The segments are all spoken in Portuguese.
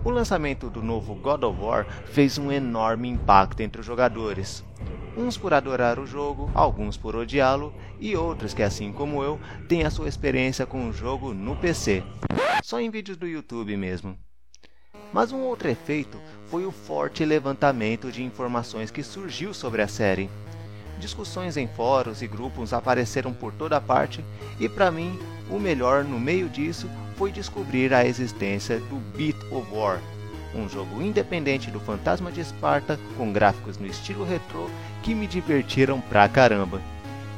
O lançamento do novo God of War fez um enorme impacto entre os jogadores. Uns por adorar o jogo, alguns por odiá-lo e outros que, assim como eu, têm a sua experiência com o jogo no PC, só em vídeos do YouTube mesmo. Mas um outro efeito foi o forte levantamento de informações que surgiu sobre a série. Discussões em fóruns e grupos apareceram por toda parte e, para mim, o melhor no meio disso foi descobrir a existência do Beat of War, um jogo independente do Fantasma de Esparta com gráficos no estilo retrô que me divertiram pra caramba.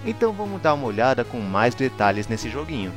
Então vamos dar uma olhada com mais detalhes nesse joguinho.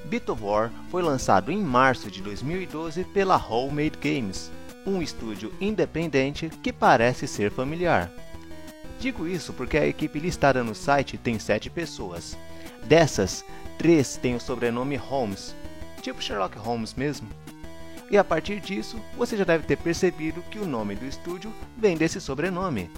Beat of War foi lançado em março de 2012 pela Homemade Games, um estúdio independente que parece ser familiar. Digo isso porque a equipe listada no site tem 7 pessoas. Dessas, 3 têm o sobrenome Holmes, tipo Sherlock Holmes mesmo. E a partir disso, você já deve ter percebido que o nome do estúdio vem desse sobrenome.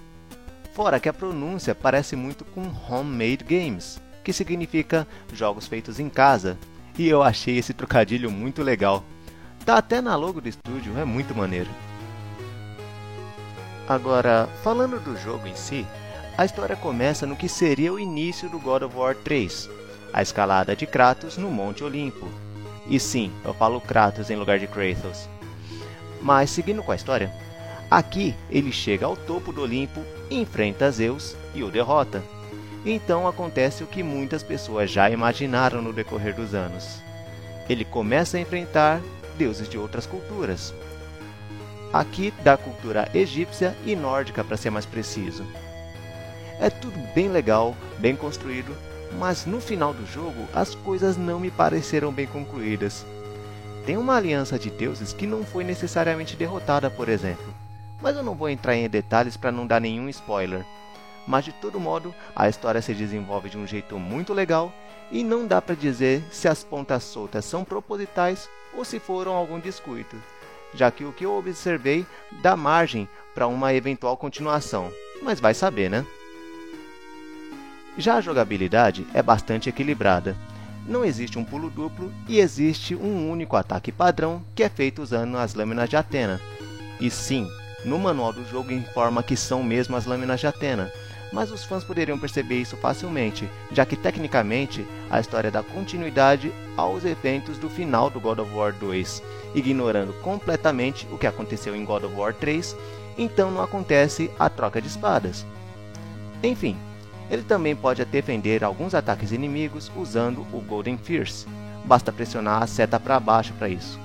Fora que a pronúncia parece muito com Homemade Games, que significa jogos feitos em casa. E eu achei esse trocadilho muito legal. Tá até na logo do estúdio, é muito maneiro. Agora, falando do jogo em si, a história começa no que seria o início do God of War 3, a escalada de Kratos no Monte Olimpo. E sim, eu falo Kratos em lugar de Kratos. Mas seguindo com a história, aqui ele chega ao topo do Olimpo, enfrenta Zeus e o derrota. Então acontece o que muitas pessoas já imaginaram no decorrer dos anos. Ele começa a enfrentar deuses de outras culturas. Aqui da cultura egípcia e nórdica, para ser mais preciso. É tudo bem legal, bem construído, mas no final do jogo as coisas não me pareceram bem concluídas. Tem uma aliança de deuses que não foi necessariamente derrotada, por exemplo. Mas eu não vou entrar em detalhes para não dar nenhum spoiler. Mas de todo modo, a história se desenvolve de um jeito muito legal e não dá para dizer se as pontas soltas são propositais ou se foram algum descuido, já que o que eu observei dá margem para uma eventual continuação, mas vai saber, né? Já a jogabilidade é bastante equilibrada. Não existe um pulo duplo e existe um único ataque padrão que é feito usando as lâminas de Atena. E sim, no manual do jogo informa que são mesmo as lâminas de Atena, mas os fãs poderiam perceber isso facilmente, já que tecnicamente a história dá continuidade aos eventos do final do God of War 2, ignorando completamente o que aconteceu em God of War 3, então não acontece a troca de espadas. Enfim, ele também pode defender alguns ataques inimigos usando o Golden Fierce, basta pressionar a seta para baixo para isso.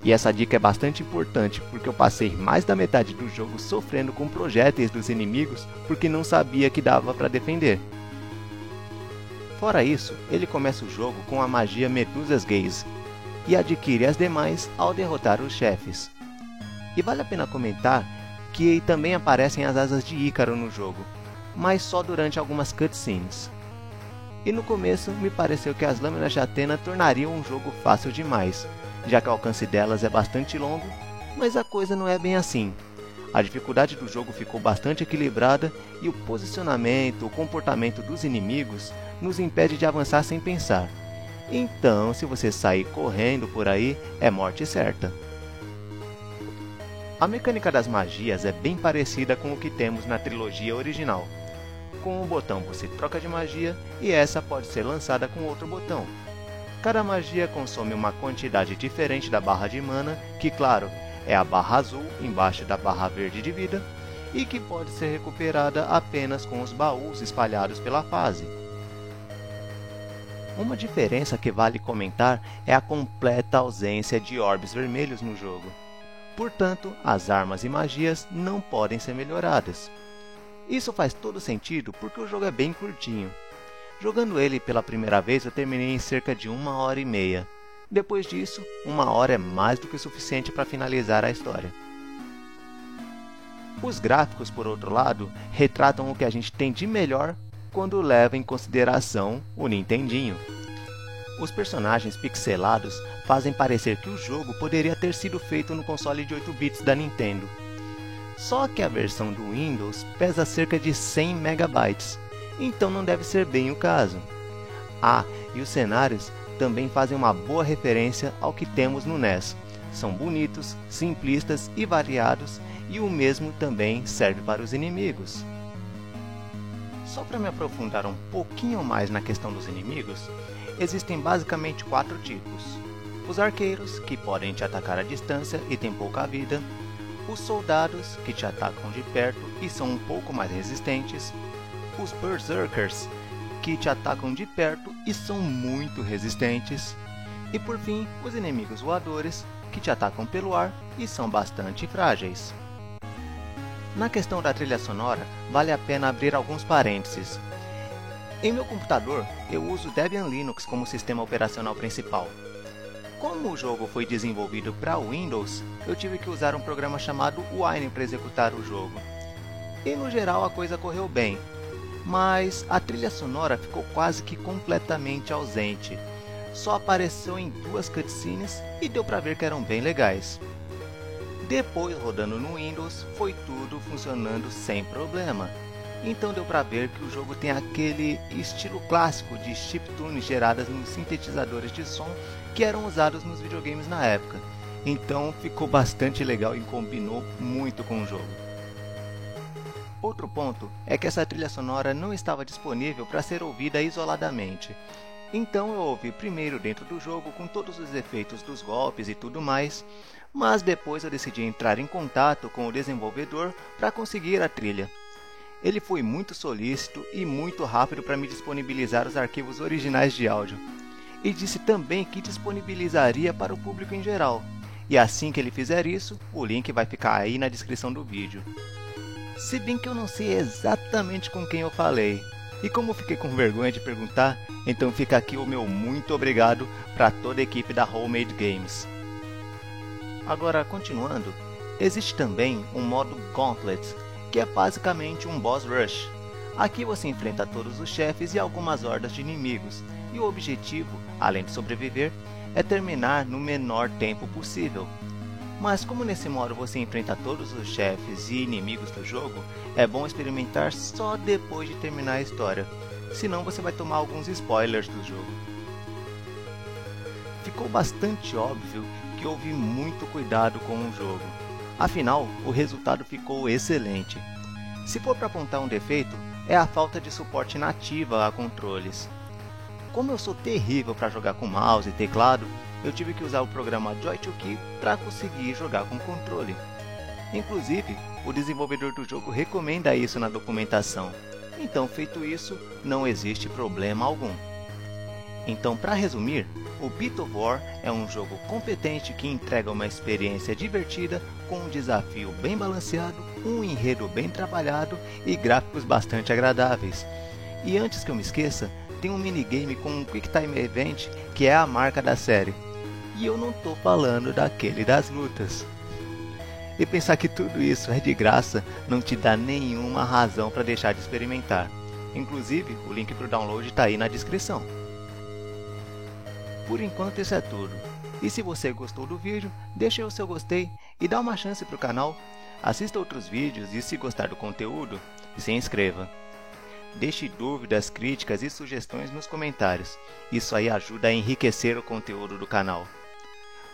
E essa dica é bastante importante porque eu passei mais da metade do jogo sofrendo com projéteis dos inimigos porque não sabia que dava para defender. Fora isso, ele começa o jogo com a magia Medusa's Gaze e adquire as demais ao derrotar os chefes. E vale a pena comentar que também aparecem as asas de Ícaro no jogo, mas só durante algumas cutscenes. E no começo me pareceu que as lâminas de Atena tornariam um jogo fácil demais, já que o alcance delas é bastante longo, mas a coisa não é bem assim. A dificuldade do jogo ficou bastante equilibrada e o posicionamento, o comportamento dos inimigos nos impede de avançar sem pensar. Então, se você sair correndo por aí, é morte certa. A mecânica das magias é bem parecida com o que temos na trilogia original. Com um botão você troca de magia e essa pode ser lançada com outro botão. Cada magia consome uma quantidade diferente da barra de mana, que claro, é a barra azul embaixo da barra verde de vida, e que pode ser recuperada apenas com os baús espalhados pela fase. Uma diferença que vale comentar é a completa ausência de orbes vermelhos no jogo. Portanto, as armas e magias não podem ser melhoradas. Isso faz todo sentido porque o jogo é bem curtinho. Jogando ele pela primeira vez eu terminei em cerca de 1h30. Depois disso, 1 hora é mais do que o suficiente para finalizar a história. Os gráficos, por outro lado, retratam o que a gente tem de melhor quando leva em consideração o Nintendinho. Os personagens pixelados fazem parecer que o jogo poderia ter sido feito no console de 8 bits da Nintendo. Só que a versão do Windows pesa cerca de 100 MB, então não deve ser bem o caso. Ah, e os cenários também fazem uma boa referência ao que temos no NES. São bonitos, simplistas e variados, e o mesmo também serve para os inimigos. Só para me aprofundar um pouquinho mais na questão dos inimigos, existem basicamente 4 tipos. Os arqueiros, que podem te atacar à distância e têm pouca vida. Os soldados, que te atacam de perto e são um pouco mais resistentes. Os berserkers, que te atacam de perto e são muito resistentes. E por fim, os inimigos voadores, que te atacam pelo ar e são bastante frágeis. Na questão da trilha sonora, vale a pena abrir alguns parênteses. Em meu computador, eu uso Debian Linux como sistema operacional principal. Como o jogo foi desenvolvido para Windows, eu tive que usar um programa chamado Wine para executar o jogo. E no geral a coisa correu bem, mas a trilha sonora ficou quase que completamente ausente. Só apareceu em 2 cutscenes e deu para ver que eram bem legais. Depois, rodando no Windows, foi tudo funcionando sem problema. Então deu para ver que o jogo tem aquele estilo clássico de chiptunes geradas nos sintetizadores de som que eram usados nos videogames na época. Então ficou bastante legal e combinou muito com o jogo. Outro ponto é que essa trilha sonora não estava disponível para ser ouvida isoladamente. Então eu ouvi primeiro dentro do jogo com todos os efeitos dos golpes e tudo mais, mas depois eu decidi entrar em contato com o desenvolvedor para conseguir a trilha. Ele foi muito solícito e muito rápido para me disponibilizar os arquivos originais de áudio. E disse também que disponibilizaria para o público em geral. E assim que ele fizer isso, o link vai ficar aí na descrição do vídeo. Se bem que eu não sei exatamente com quem eu falei. E como fiquei com vergonha de perguntar, então fica aqui o meu muito obrigado para toda a equipe da Homemade Games. Agora, continuando, existe também um modo Gauntlet, que é basicamente um boss rush. Aqui você enfrenta todos os chefes e algumas hordas de inimigos, e o objetivo, além de sobreviver, é terminar no menor tempo possível. Mas como nesse modo você enfrenta todos os chefes e inimigos do jogo, é bom experimentar só depois de terminar a história, senão você vai tomar alguns spoilers do jogo. Ficou bastante óbvio que houve muito cuidado com o jogo. Afinal, o resultado ficou excelente. Se for para apontar um defeito, é a falta de suporte nativa a controles. Como eu sou terrível para jogar com mouse e teclado, eu tive que usar o programa Joy2Key para conseguir jogar com controle. Inclusive, o desenvolvedor do jogo recomenda isso na documentação. Então, feito isso, não existe problema algum. Então, para resumir, o Beat of War é um jogo competente que entrega uma experiência divertida, com um desafio bem balanceado, um enredo bem trabalhado e gráficos bastante agradáveis. E antes que eu me esqueça, tem um minigame com um Quick Time Event que é a marca da série. E eu não tô falando daquele das lutas. E pensar que tudo isso é de graça não te dá nenhuma razão para deixar de experimentar. Inclusive, o link para o download está aí na descrição. Por enquanto isso é tudo. E se você gostou do vídeo, deixe o seu gostei e dá uma chance para o canal. Assista outros vídeos e se gostar do conteúdo, se inscreva. Deixe dúvidas, críticas e sugestões nos comentários. Isso aí ajuda a enriquecer o conteúdo do canal.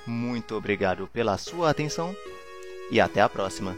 Muito obrigado pela sua atenção e até a próxima.